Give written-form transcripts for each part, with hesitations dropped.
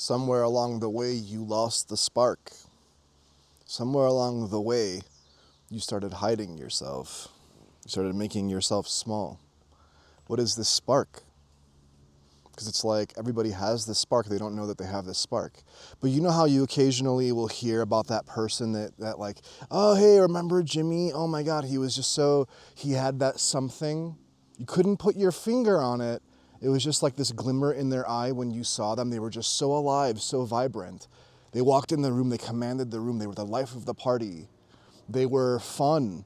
Somewhere along the way, you lost the spark. Somewhere along the way, you started hiding yourself. You started making yourself small. What is this spark? Because it's like everybody has this spark. They don't know that they have this spark. But you know how you occasionally will hear about that person that like, oh, hey, remember Jimmy? Oh my God, he had that something. You couldn't put your finger on it. It was just like this glimmer in their eye when you saw them. They were just so alive, so vibrant. They walked in the room, they commanded the room. They were the life of the party. They were fun.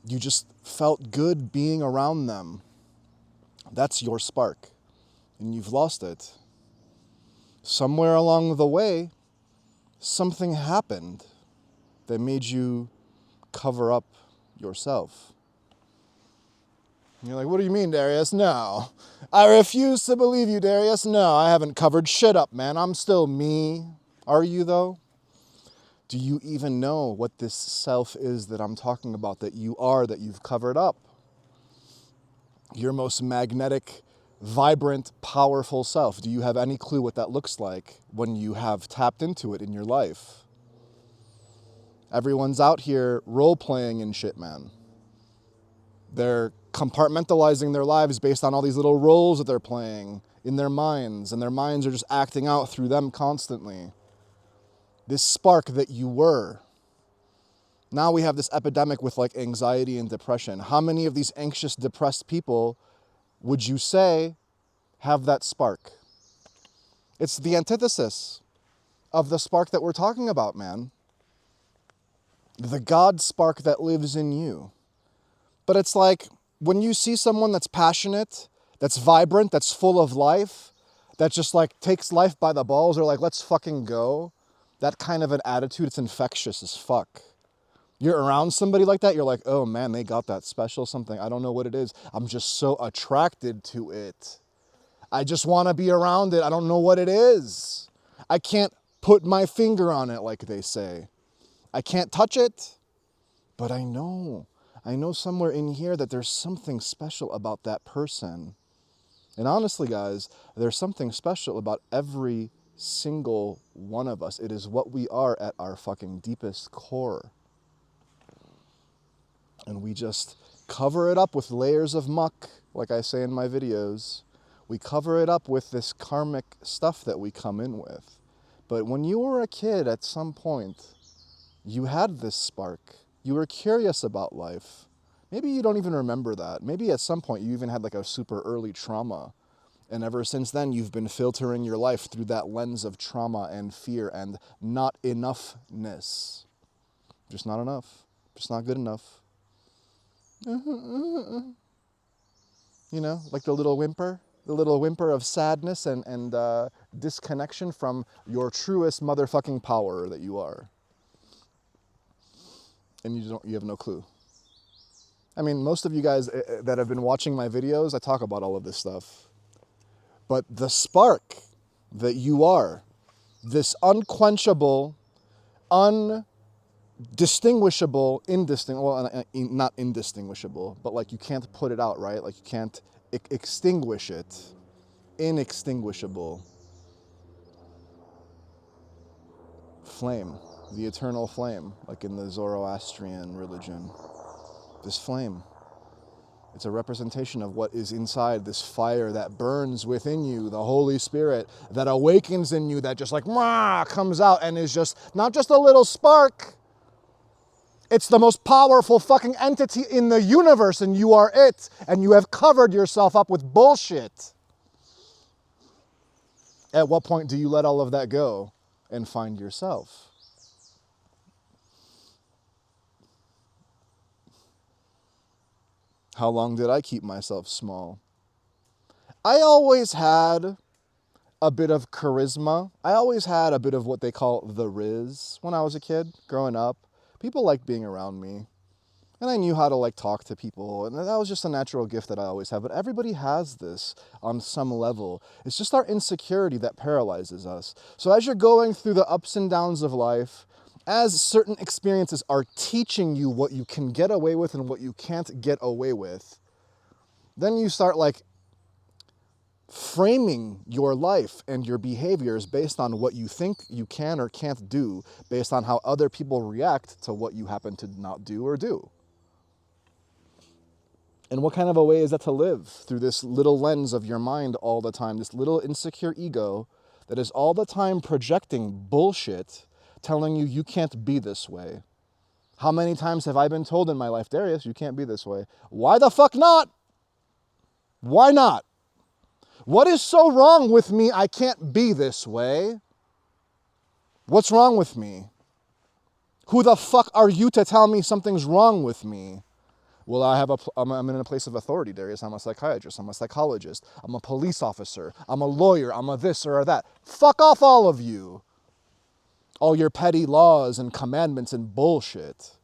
You just felt good being around them. That's your spark. And you've lost it. Somewhere along the way, something happened that made you cover up yourself. And you're like, what do you mean, Darius? No. I refuse to believe you, Darius. No, I haven't covered shit up, man. I'm still me. Are you, though? Do you even know what this self is that I'm talking about, that you are, that you've covered up? Your most magnetic, vibrant, powerful self. Do you have any clue what that looks like when you have tapped into it in your life? Everyone's out here role-playing and shit, man. They're compartmentalizing their lives based on all these little roles that they're playing in their minds, and their minds are just acting out through them constantly. This spark that you were. Now we have this epidemic with like anxiety and depression. How many of these anxious, depressed people would you say have that spark? It's the antithesis of the spark that we're talking about, man. The God spark that lives in you. But it's like when you see someone that's passionate, that's vibrant, that's full of life, that just like takes life by the balls, or like, let's fucking go. That kind of an attitude, it's infectious as fuck. You're around somebody like that, you're like, oh man, they got that special something. I don't know what it is. I'm just so attracted to it. I just want to be around it. I don't know what it is. I can't put my finger on it, like they say. I can't touch it, but I know somewhere in here that there's something special about that person. And honestly, guys, there's something special about every single one of us. It is what we are at our fucking deepest core. And we just cover it up with layers of muck, like I say in my videos. We cover it up with this karmic stuff that we come in with. But when you were a kid at some point, you had this spark. You were curious about life. Maybe you don't even remember that. Maybe at some point you even had like a super early trauma. And ever since then, you've been filtering your life through that lens of trauma and fear and not enoughness. Just not enough. Just not good enough. You know, like the little whimper of sadness and disconnection from your truest motherfucking power that you are. And you have no clue. I mean, most of you guys that have been watching my videos, I talk about all of this stuff. But the spark that you are, this unquenchable, indistinguishable, not indistinguishable, but like you can't put it out, right? Like you can't extinguish it. Inextinguishable. Flame, the eternal flame, like in the Zoroastrian religion. This flame. It's a representation of what is inside, this fire that burns within you, the Holy Spirit that awakens in you, that just like comes out and is just not just a little spark. It's the most powerful fucking entity in the universe, and you are it. And you have covered yourself up with bullshit. At what point do you let all of that go and find yourself? How long did I keep myself small? I always had a bit of charisma. I always had a bit of what they call the riz when I was a kid, growing up. People liked being around me. And I knew how to like talk to people. And that was just a natural gift that I always have. But everybody has this on some level. It's just our insecurity that paralyzes us. So as you're going through the ups and downs of life, as certain experiences are teaching you what you can get away with and what you can't get away with, then you start like framing your life and your behaviors based on what you think you can or can't do, based on how other people react to what you happen to not do or do. And what kind of a way is that to live? Through this little lens of your mind all the time, this little insecure ego that is all the time projecting bullshit, telling you can't be this way. How many times have I been told in my life, Darius, you can't be this way? Why the fuck not? Why not? What is so wrong with me I can't be this way? What's wrong with me? Who the fuck are you to tell me something's wrong with me? Well, I'm in a place of authority, Darius. I'm a psychiatrist. I'm a psychologist. I'm a police officer. I'm a lawyer. I'm a this or that. Fuck off, all of you. All your petty laws and commandments and bullshit.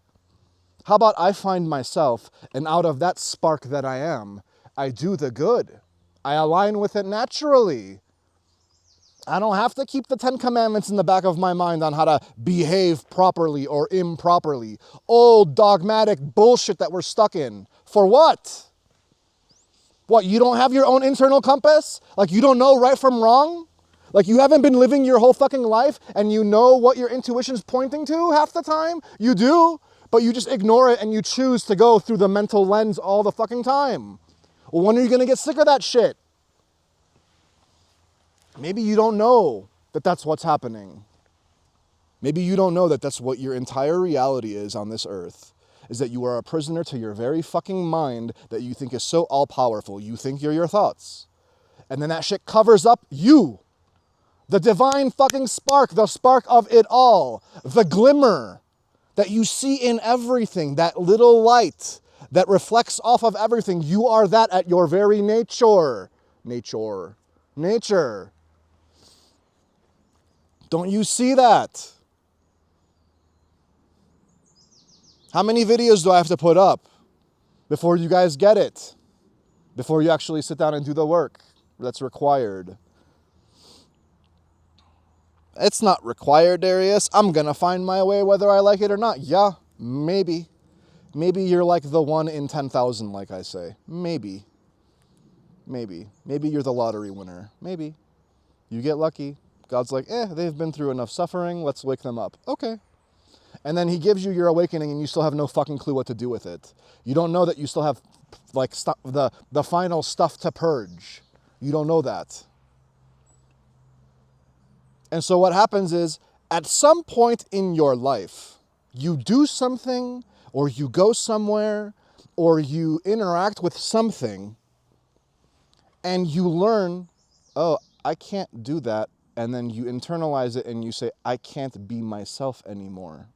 How about I find myself, and out of that spark that I am, I do the good. I align with it naturally. I don't have to keep the 10 commandments in the back of my mind on how to behave properly or improperly. Old dogmatic bullshit that we're stuck in. For what? What, you don't have your own internal compass? Like you don't know right from wrong? Like you haven't been living your whole fucking life and you know what your intuition's pointing to half the time? You do, but you just ignore it and you choose to go through the mental lens all the fucking time. Well, when are you gonna get sick of that shit? Maybe you don't know that that's what's happening. Maybe you don't know that that's what your entire reality is on this earth, is that you are a prisoner to your very fucking mind that you think is so all-powerful. You think you're your thoughts. And then that shit covers up you. The divine fucking spark, the spark of it all, the glimmer that you see in everything, that little light that reflects off of everything. You are that at your very nature. Nature. Don't you see that? How many videos do I have to put up before you guys get it? Before you actually sit down and do the work that's required? It's not required, Darius. I'm gonna find my way whether I like it or not. Yeah, maybe. Maybe you're like the 1 in 10,000, like I say. Maybe. Maybe you're the lottery winner. Maybe. You get lucky. God's like, they've been through enough suffering. Let's wake them up. Okay. And then he gives you your awakening and you still have no fucking clue what to do with it. You don't know that you still have like the final stuff to purge. You don't know that. And so what happens is, at some point in your life, you do something, or you go somewhere, or you interact with something, and you learn, oh, I can't do that. And then you internalize it and you say, I can't be myself anymore.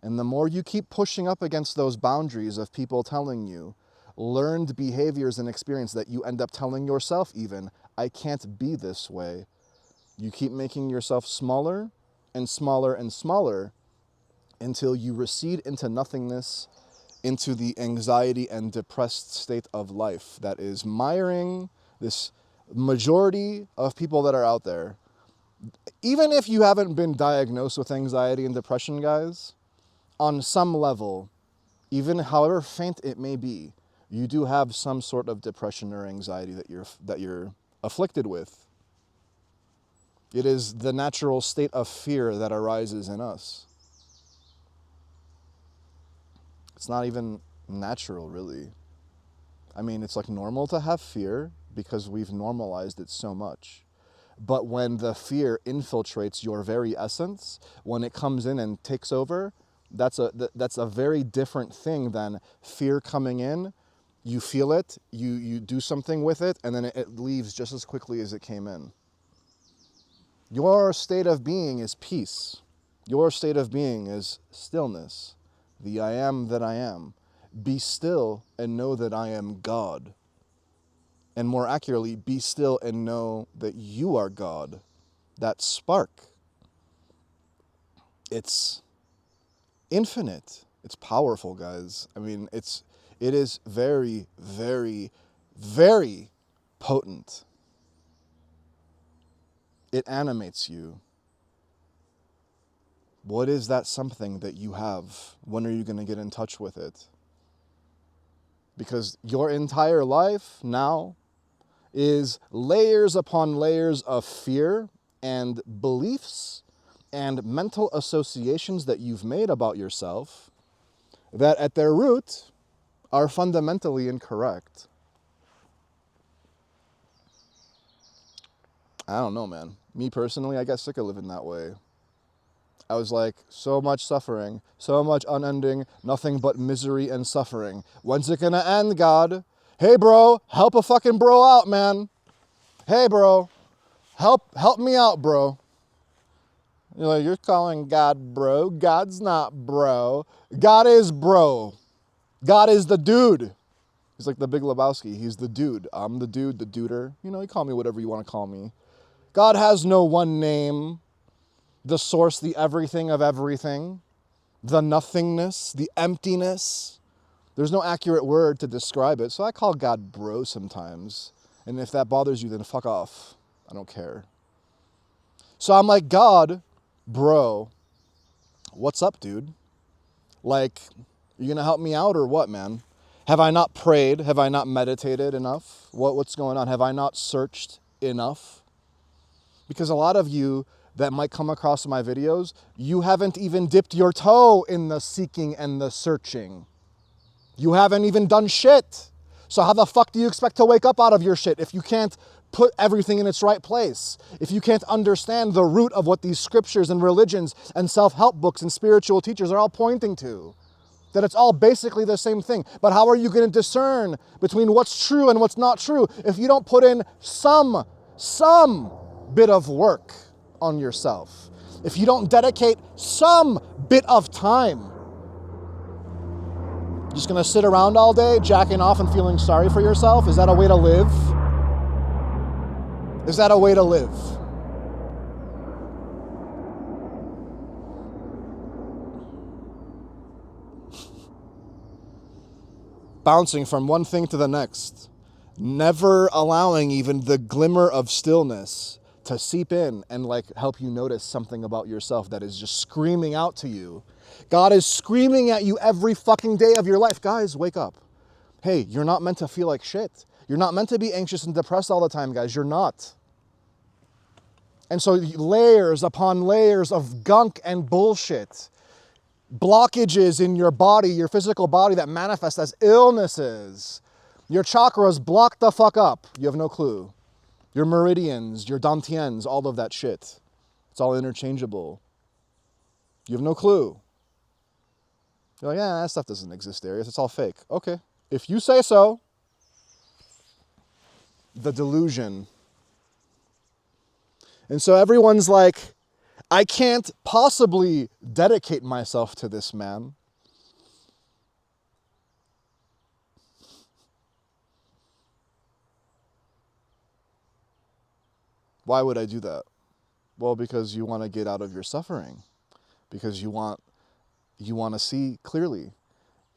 And the more you keep pushing up against those boundaries of people telling you, learned behaviors and experience that you end up telling yourself even, I can't be this way. You keep making yourself smaller and smaller and smaller until you recede into nothingness, into the anxiety and depressed state of life that is miring this majority of people that are out there. Even if you haven't been diagnosed with anxiety and depression, guys, on some level, even however faint it may be, you do have some sort of depression or anxiety that you're afflicted with. It is the natural state of fear that arises in us. It's not even natural, really. I mean, it's like normal to have fear because we've normalized it so much. But when the fear infiltrates your very essence, when it comes in and takes over, that's a very different thing than fear coming in. You feel it, you do something with it, and then it leaves just as quickly as it came in. Your state of being is peace. Your state of being is stillness. The I am that I am. Be still and know that I am God. And more accurately, be still and know that you are God. That spark. It's infinite. It's powerful, guys. I mean, it is very, very, very potent. It animates you. What is that something that you have? When are you going to get in touch with it? Because your entire life now is layers upon layers of fear and beliefs and mental associations that you've made about yourself that at their root are fundamentally incorrect. I don't know, man. Me personally, I got sick of living that way. I was like, so much suffering, so much unending, nothing but misery and suffering. When's it gonna end, God? Hey, bro, help a fucking bro out, man. Hey, bro, help me out, bro. You're like, you're calling God bro. God's not bro. God is bro. God is the dude. He's like the Big Lebowski. He's the dude. I'm the dude, the duder. You know, you call me whatever you want to call me. God has no one name. The source, the everything of everything. The nothingness, the emptiness. There's no accurate word to describe it. So I call God bro sometimes. And if that bothers you, then fuck off. I don't care. So I'm like, God, bro, what's up, dude? Like, you gonna help me out or what, man? Have I not prayed? Have I not meditated enough? What's going on? Have I not searched enough? Because a lot of you that might come across my videos, you haven't even dipped your toe in the seeking and the searching. You haven't even done shit. So how the fuck do you expect to wake up out of your shit if you can't put everything in its right place? If you can't understand the root of what these scriptures and religions and self-help books and spiritual teachers are all pointing to? That it's all basically the same thing. But how are you going to discern between what's true and what's not true if you don't put in some bit of work on yourself? If you don't dedicate some bit of time? Just gonna sit around all day, jacking off and feeling sorry for yourself? Is that a way to live? Is that a way to live? Bouncing from one thing to the next, never allowing even the glimmer of stillness to seep in and like help you notice something about yourself that is just screaming out to you. God is screaming at you every fucking day of your life. Guys, wake up. Hey, you're not meant to feel like shit. You're not meant to be anxious and depressed all the time, guys. You're not. And so layers upon layers of gunk and bullshit, blockages in your body, your physical body that manifest as illnesses. Your chakras block the fuck up. You have no clue. Your meridians, your dantians, all of that shit. It's all interchangeable. You have no clue. You're like, yeah, that stuff doesn't exist, Darius. It's all fake. Okay. If you say so. The delusion. And so everyone's like, I can't possibly dedicate myself to this man. Why would I do that? Well, because you want to get out of your suffering. Because you want to see clearly.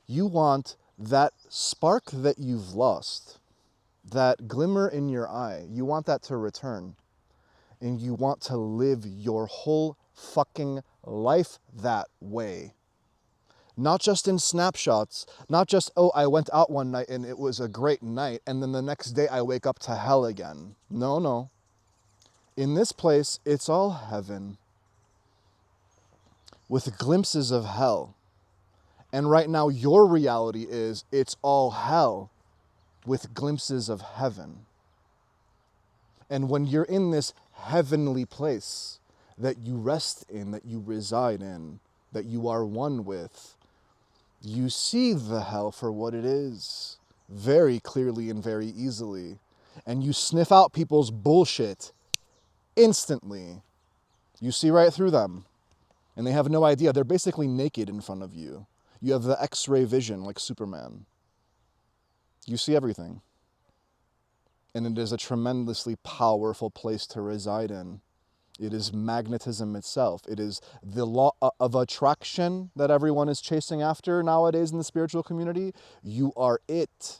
You want that spark that you've lost, that glimmer in your eye, you want that to return. And you want to live your whole fucking life that way. Not just in snapshots, not just, oh, I went out one night and it was a great night, and then the next day I wake up to hell again. No. In this place, it's all heaven with glimpses of hell. And right now, your reality is it's all hell with glimpses of heaven. And when you're in this heavenly place that you rest in, that you reside in, that you are one with, you see the hell for what it is very clearly and very easily. And you sniff out people's bullshit instantly. You see right through them. And they have no idea. They're basically naked in front of you. You have the X-ray vision like Superman. You see everything. And it is a tremendously powerful place to reside in. It is magnetism itself. It is the law of attraction that everyone is chasing after nowadays in the spiritual community. You are it.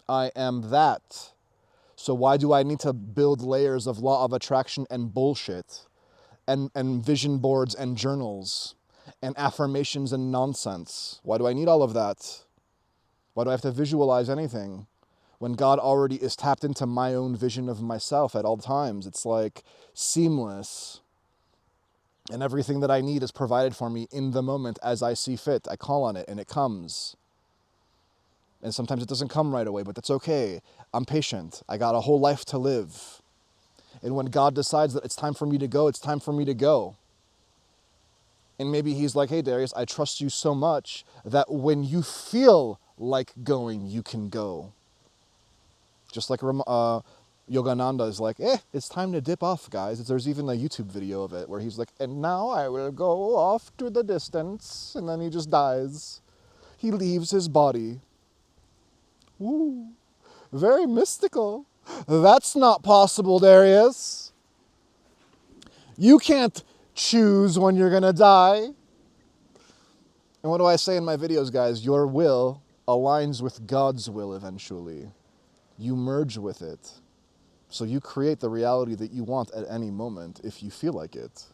I am that. So why do I need to build layers of law of attraction and bullshit and vision boards and journals and affirmations and nonsense? Why do I need all of that? Why do I have to visualize anything? when God already is tapped into my own vision of myself at all times. It's like seamless. And everything that I need is provided for me in the moment as I see fit. I call on it and it comes. And sometimes it doesn't come right away, but that's okay. I'm patient. I got a whole life to live. And when God decides that it's time for me to go, it's time for me to go. And maybe he's like, hey, Darius, I trust you so much that when you feel like going, you can go. Just like Yogananda is like, it's time to dip off, guys. There's even a YouTube video of it where he's like, and now I will go off to the distance. And then he just dies. He leaves his body. Woo. Very mystical. That's not possible, Darius. You can't choose when you're going to die. And what do I say in my videos, guys? Your will aligns with God's will eventually. You merge with it. So you create the reality that you want at any moment if you feel like it.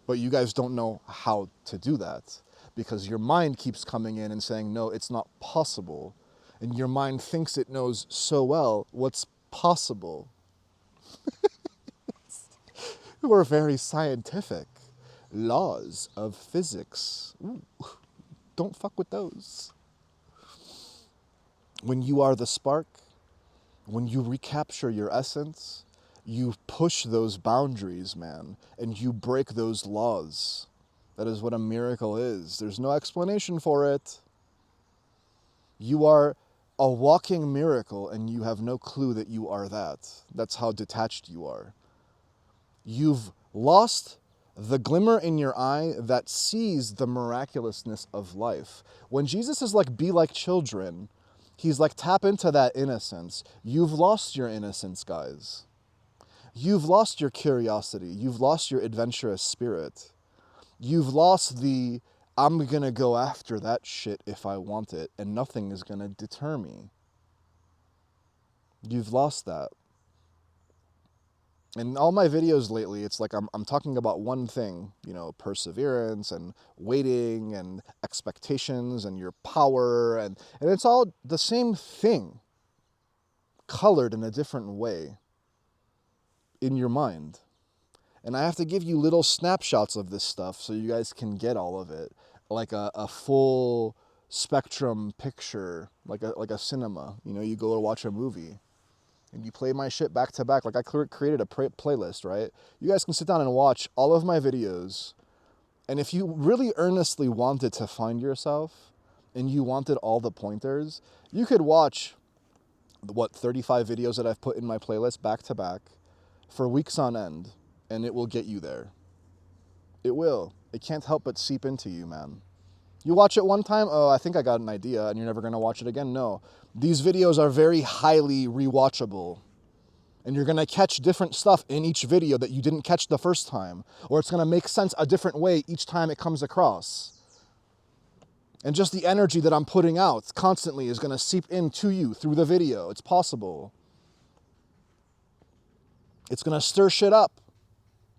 But you guys don't know how to do that because your mind keeps coming in and saying, no, it's not possible. And your mind thinks it knows so well what's possible. We're very scientific. Laws of physics. Ooh, don't fuck with those. When you are the spark, when you recapture your essence, you push those boundaries, man, and you break those laws. That is what a miracle is. There's no explanation for it. You are a walking miracle, and you have no clue that you are that. That's how detached you are. You've lost the glimmer in your eye that sees the miraculousness of life. When Jesus is like, be like children, he's like, tap into that innocence. You've lost your innocence, guys. You've lost your curiosity. You've lost your adventurous spirit. You've lost the, I'm going to go after that shit if I want it, and nothing is going to deter me. You've lost that. In all my videos lately, it's like I'm talking about one thing, perseverance and waiting and expectations and your power, and it's all the same thing, colored in a different way in your mind. And I have to give you little snapshots of this stuff so you guys can get all of it, like a full spectrum picture, like a cinema. You go to watch a movie. And you play my shit back to back. Like I created a playlist, right? You guys can sit down and watch all of my videos. And if you really earnestly wanted to find yourself and you wanted all the pointers, you could watch, 35 videos that I've put in my playlist back to back for weeks on end. And it will get you there. It will. It can't help but seep into you, man. You watch it one time, I think I got an idea, and you're never going to watch it again. No. These videos are very highly rewatchable. And you're going to catch different stuff in each video that you didn't catch the first time. Or it's going to make sense a different way each time it comes across. And just the energy that I'm putting out constantly is going to seep into you through the video. It's possible. It's going to stir shit up.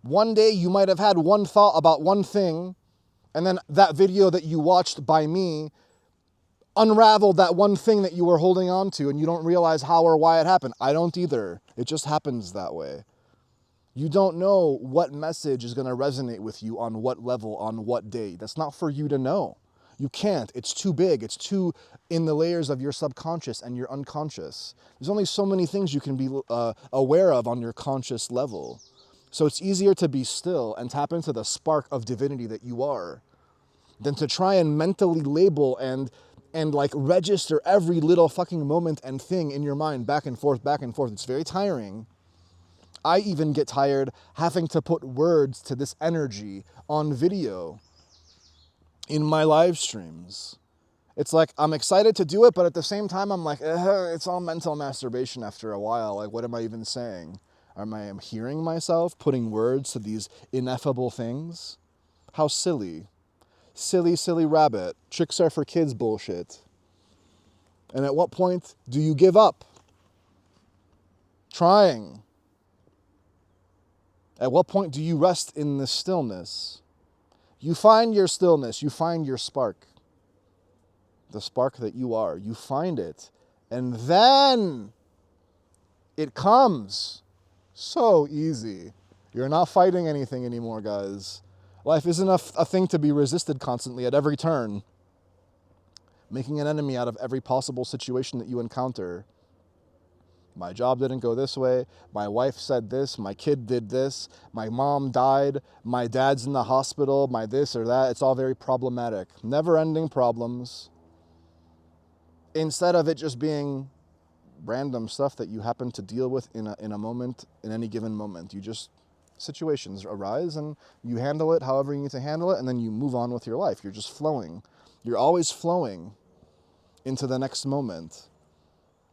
One day you might have had one thought about one thing, and then that video that you watched by me unraveled that one thing that you were holding on to, and you don't realize how or why it happened. I don't either. It just happens that way. You don't know what message is going to resonate with you on what level, on what day. That's not for you to know. You can't. It's too big. It's too in the layers of your subconscious and your unconscious. There's only so many things you can be aware of on your conscious level. So it's easier to be still and tap into the spark of divinity that you are than to try and mentally label and like register every little fucking moment and thing in your mind back and forth, back and forth. It's very tiring. I even get tired having to put words to this energy on video in my live streams. It's like I'm excited to do it, but at the same time I'm like, it's all mental masturbation after a while. Like, what am I even saying? Am I hearing myself putting words to these ineffable things? How silly. Silly, silly rabbit. Tricks are for kids bullshit. And at what point do you give up trying? At what point do you rest in the stillness? You find your stillness. You find your spark. The spark that you are. You find it And then it comes. So easy. You're not fighting anything anymore, guys. Life isn't a thing to be resisted constantly at every turn. Making an enemy out of every possible situation that you encounter. My job didn't go this way. My wife said this. My kid did this. My mom died. My dad's in the hospital. My this or that. It's all very problematic. Never-ending problems. Instead of it just being random stuff that you happen to deal with in a moment, in any given moment. Situations arise and you handle it however you need to handle it, and then you move on with your life. You're just flowing. You're always flowing into the next moment,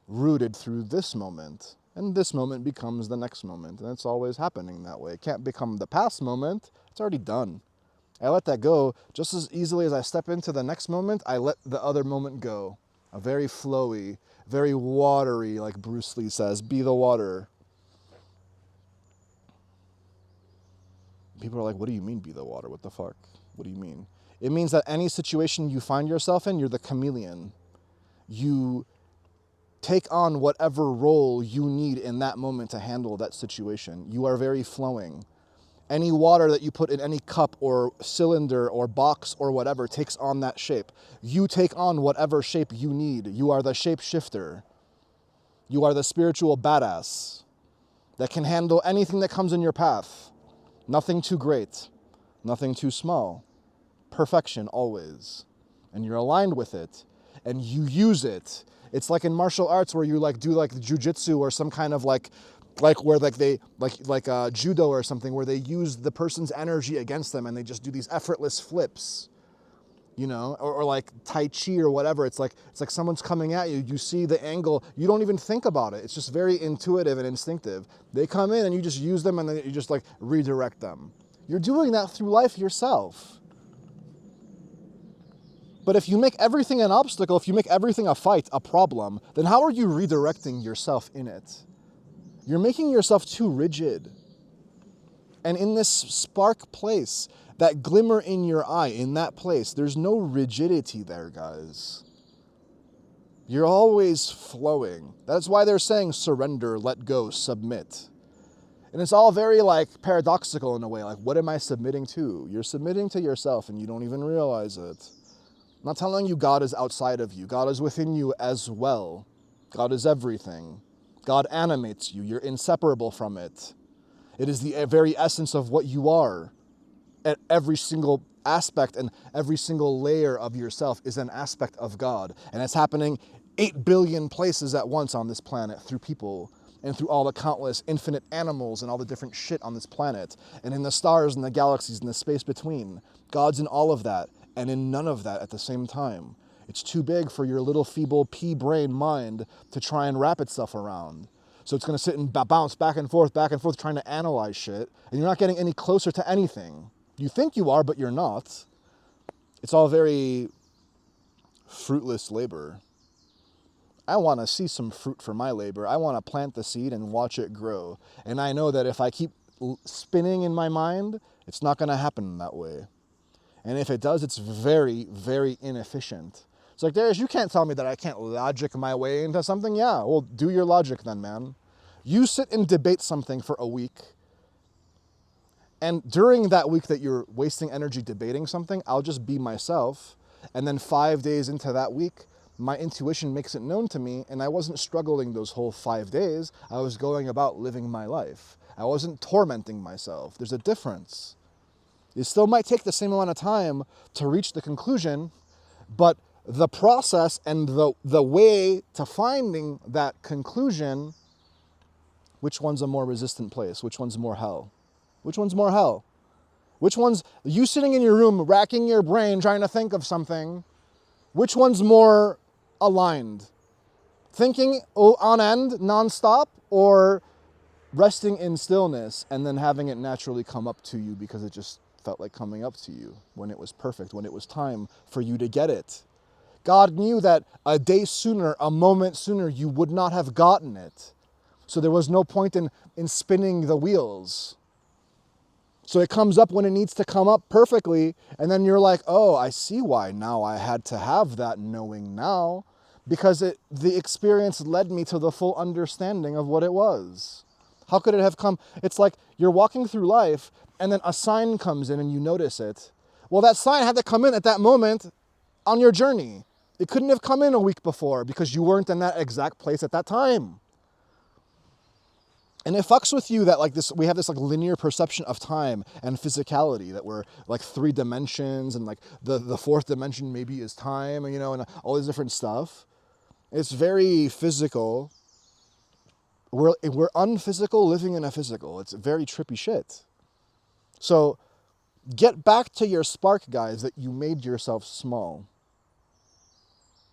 rooted through this moment. And this moment becomes the next moment. And it's always happening that way. It can't become the past moment. It's already done. I let that go just as easily as I step into the next moment, I let the other moment go. A very flowy, very watery, like Bruce Lee says, be the water. People are like, what do you mean be the water? What the fuck? What do you mean? It means that any situation you find yourself in, you're the chameleon. You take on whatever role you need in that moment to handle that situation. You are very flowing. Any water that you put in any cup or cylinder or box or whatever takes on that shape. You take on whatever shape you need. You are the shapeshifter. You are the spiritual badass that can handle anything that comes in your path. Nothing too great, nothing too small. Perfection always. And you're aligned with it and you use it. It's like in martial arts where you do jujitsu or some kind of judo or something where they use the person's energy against them and they just do these effortless flips, or like Tai Chi or whatever. It's like someone's coming at you. You see the angle. You don't even think about it. It's just very intuitive and instinctive. They come in and you just use them and then you just redirect them. You're doing that through life yourself. But if you make everything an obstacle, if you make everything a fight, a problem, then how are you redirecting yourself in it? You're making yourself too rigid. And in this spark place, that glimmer in your eye, in that place, there's no rigidity there, guys. You're always flowing. That's why they're saying surrender, let go, submit. And it's all very paradoxical in a way. What am I submitting to? You're submitting to yourself and you don't even realize it. I'm not telling you God is outside of you. God is within you as well. God is everything. God animates you. You're inseparable from it. It is the very essence of what you are. At every single aspect and every single layer of yourself is an aspect of God. And it's happening 8 billion places at once on this planet through people and through all the countless infinite animals and all the different shit on this planet and in the stars and the galaxies and the space between. God's in all of that and in none of that at the same time. It's too big for your little feeble pea brain mind to try and wrap itself around. So it's going to sit and bounce back and forth, trying to analyze shit, and you're not getting any closer to anything. You think you are, but you're not. It's all very fruitless labor. I want to see some fruit for my labor. I want to plant the seed and watch it grow. And I know that if I keep spinning in my mind, it's not going to happen that way. And if it does, it's very, very inefficient. It's like, Darius, you can't tell me that I can't logic my way into something. Yeah, well, do your logic then, man. You sit and debate something for a week. And during that week that you're wasting energy debating something, I'll just be myself. And then 5 days into that week, my intuition makes it known to me, and I wasn't struggling those whole 5 days. I was going about living my life. I wasn't tormenting myself. There's a difference. It still might take the same amount of time to reach the conclusion, but the process and the way to finding that conclusion, which one's a more resistant place? Which one's more hell? Which one's more hell? Which one's you sitting in your room, racking your brain, trying to think of something? Which one's more aligned? Thinking on end, nonstop, or resting in stillness and then having it naturally come up to you because it just felt like coming up to you when it was perfect, when it was time for you to get it? God knew that a day sooner, a moment sooner, you would not have gotten it. So there was no point in spinning the wheels. So it comes up when it needs to come up perfectly, and then you're like, oh, I see why now I had to have that knowing now, because the experience led me to the full understanding of what it was. How could it have come? It's like you're walking through life and then a sign comes in and you notice it. Well, that sign had to come in at that moment on your journey. It couldn't have come in a week before because you weren't in that exact place at that time. And it fucks with you that like this, we have this like linear perception of time and physicality, that we're like 3 dimensions and like the 4th dimension maybe is time, and and all this different stuff. It's very physical. We're unphysical living in a physical. It's very trippy shit. So get back to your spark, guys, that you made yourself small.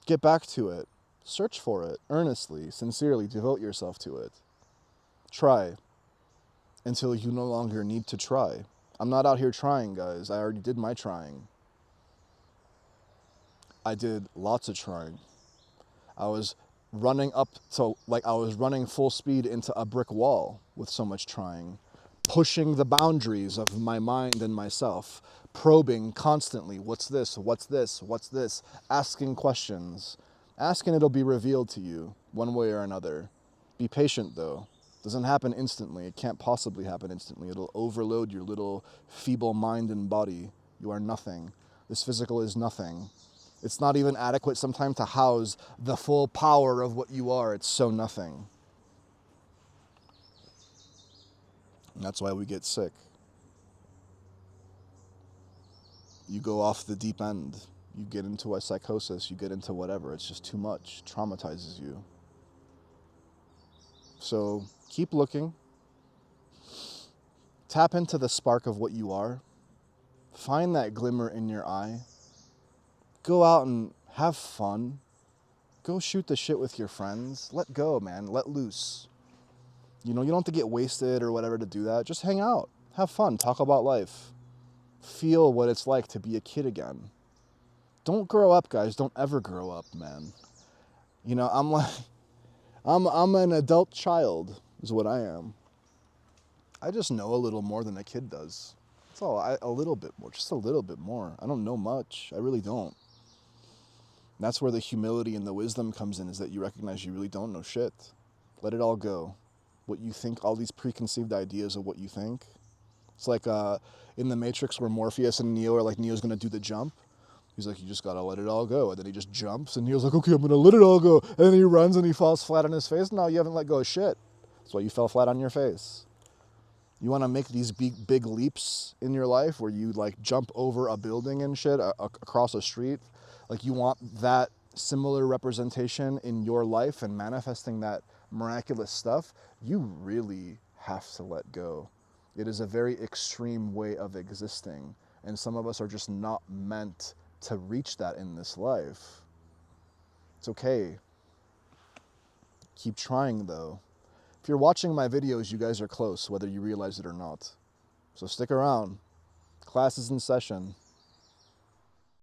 Get back to it. Search for it earnestly, sincerely, devote yourself to it. Try until you no longer need to try. I'm not out here trying, guys. I already did my trying. I did lots of trying. I was running I was running full speed into a brick wall with so much trying, pushing the boundaries of my mind and myself, probing constantly, what's this, what's this, what's this, asking questions. Asking, it'll be revealed to you one way or another. Be patient though. Doesn't happen instantly. It can't possibly happen instantly. It'll overload your little feeble mind and body. You are nothing. This physical is nothing. It's not even adequate sometimes to house the full power of what you are. It's so nothing. And that's why we get sick. You go off the deep end. You get into a psychosis. You get into whatever. It's just too much. It traumatizes you. So keep looking. Tap into the spark of what you are. Find that glimmer in your eye. Go out and have fun. Go shoot the shit with your friends. Let go, man. Let loose. You don't have to get wasted or whatever to do that. Just hang out. Have fun. Talk about life. Feel what it's like to be a kid again. Don't grow up, guys. Don't ever grow up, man. I'm an adult child is what I am. I just know a little more than a kid does. That's all. A little bit more. Just a little bit more. I don't know much. I really don't. And that's where the humility and the wisdom comes in, is that you recognize you really don't know shit. Let it all go. What you think, all these preconceived ideas of what you think. It's like in the Matrix where Morpheus and Neo are like, Neo's going to do the jump. He's like, you just got to let it all go. And then he just jumps and Neo's like, okay, I'm going to let it all go. And then he runs and he falls flat on his face. No, you haven't let go of shit. That's why you fell flat on your face. You want to make these big leaps in your life where you like jump over a building and shit, across a street. Like you want that similar representation in your life and manifesting that miraculous stuff, you really have to let go. It is a very extreme way of existing. And some of us are just not meant to reach that in this life. It's okay. Keep trying though. If you're watching my videos, you guys are close, whether you realize it or not. So stick around. Class is in session.